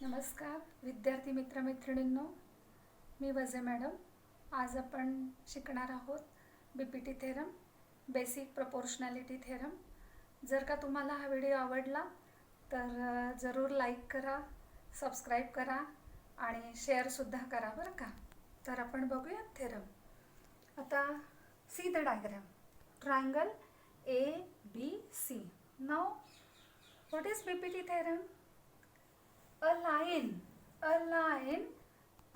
नमस्कार विद्यार्थी मित्रमैत्रिणींनो, मी वजे मॅडम. आज आपण शिकणार आहोत BPT theorem, basic proportionality theorem. जर का तुम्हाला हा व्हिडिओ आवडला तर जरूर लाईक करा, सबस्क्राईब करा आणि शेअरसुद्धा करा बरं का. तर आपण बघूया थेरम. आता see the diagram. Triangle A B C. Now what is BPT theorem? A line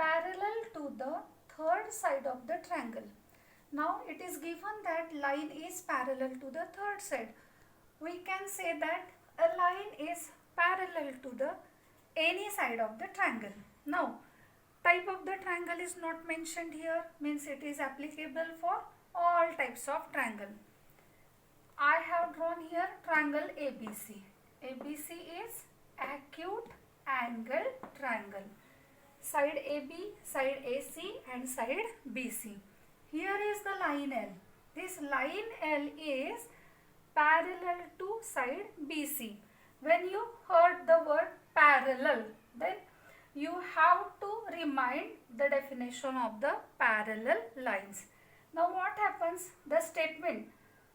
parallel to the third side of the triangle. Now it is given that line is parallel to the third side. We can say that a line is parallel to the any side of the triangle. Now type of the triangle is not mentioned here, means it is applicable for all types of triangle. I have drawn here triangle ABC. ABC is acute angle triangle. Side AB, side AC and side BC. Here is the line L. This line L is parallel to side BC. When you heard the word parallel, then you have to remind the definition of the parallel lines. Now what happens? The statement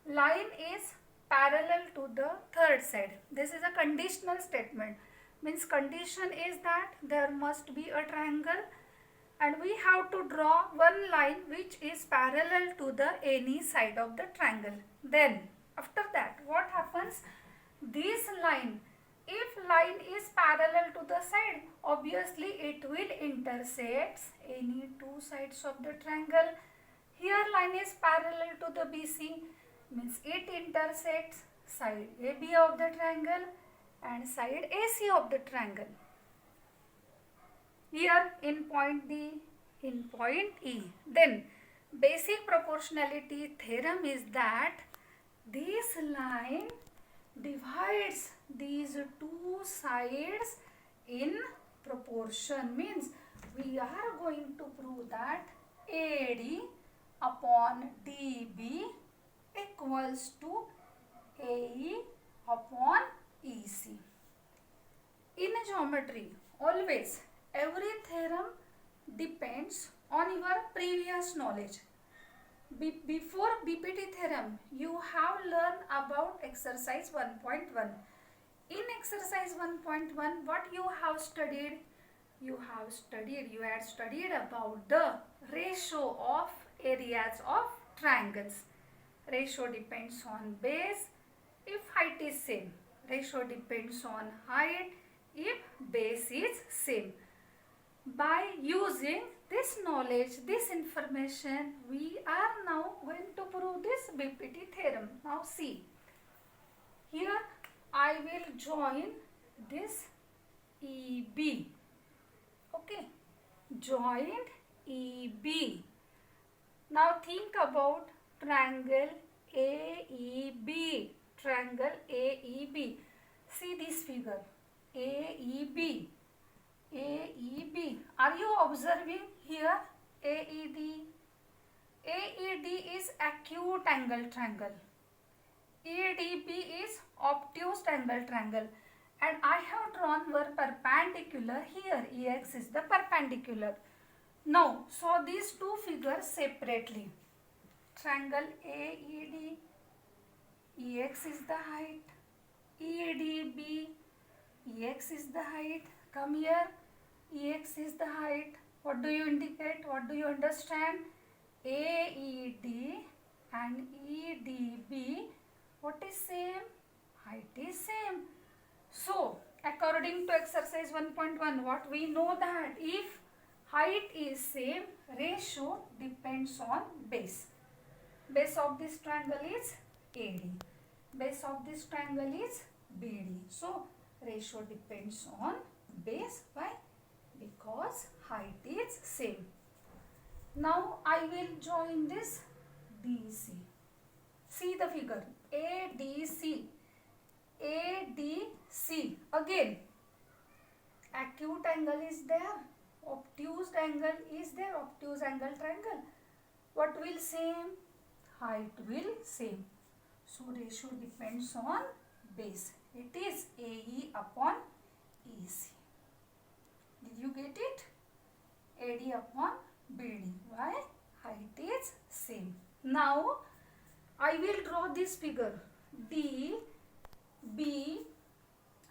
line is parallel to the third side. This is a conditional statement. Means condition is that there must be a triangle and we have to draw one line which is parallel to the any side of the triangle. Then after that what happens? This line, if line is parallel to the side, obviously it will intersect any two sides of the triangle. Here line is parallel to the BC, means it intersects side AB of the triangle and side AC of the triangle. Here in point D, in point E. Then basic proportionality theorem is that this line divides these two sides in proportion. Means we are going to prove that AD upon DB equals to AE upon EC. In geometry, always every theorem depends on your previous knowledge. Before BPT theorem, you have learned about exercise 1.1. In exercise 1.1, what you have studied? You had studied about the ratio of areas of triangles. Ratio depends on base if height is same. Ratio depends on height if base is same. By using this knowledge, this information, we are now going to prove this BPT theorem. Now see, here I will join this EB. Okay, joined EB. Now think about triangle AEB. Triangle AEB. See this figure. AEB. AEB. Are you observing here? AED. AED is acute angle triangle. ADB is obtuse angle triangle. And I have drawn one perpendicular here. EX is the perpendicular. Now, so these two figures separately. Triangle AED. EX is the height, EDB, EX is the height. Come here, EX is the height. What do you indicate? What do you understand? AED and EDB, what is same? Height is same. So, according to exercise 1.1, what we know that if height is same, ratio depends on base. Base of this triangle is AD. Base of this triangle is BD. So ratio depends on base. Why? Because height is same. Now I will join this DC. See the figure. ADC. ADC. Again, acute angle is there. Obtuse angle is there. Obtuse angle triangle. What will same? Height will same. So ratio depends on base. It is AE upon EC. Now I will draw this figure. D, B,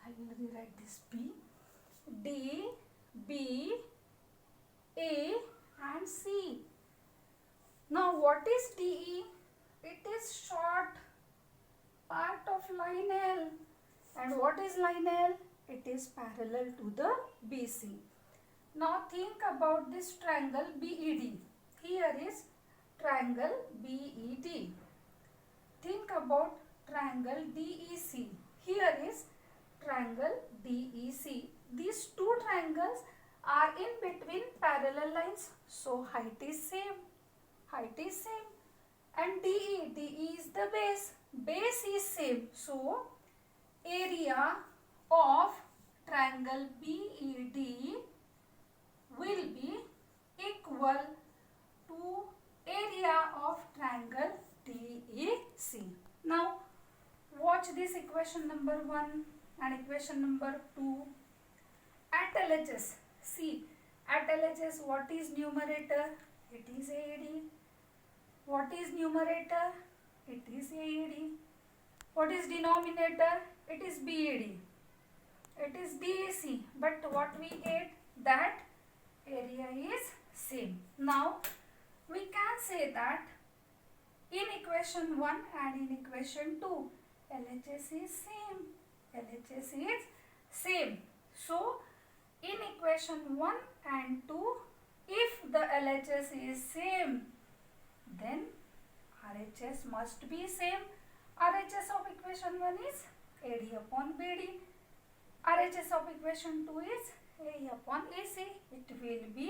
I will rewrite this B, D, B, A and C. Now what is DE? It is short part of line L. And what is line L? It is parallel to the BC. Now think about this triangle BED. Here is triangle BED. Think about triangle DEC. Here is triangle DEC. These two triangles are in between parallel lines. So height is same. Height is same. And DE is the base. Base is same. So area of triangle BED will be equal to area of triangle DEC. Now watch this equation number 1 and equation number 2. At LHS, see, at LHS what is numerator? It is AD. What is numerator? It is AD. What is denominator? It is BED. It is DEC. But what we get? That area is same. Now we can say that in equation 1 and in equation 2, LHS is same. LHS is same. So in equation 1 and 2, if the LHS is same, then RHS must be same. RHS of equation 1 is AD upon BD. RHS of equation 2 is AE upon AC. It will be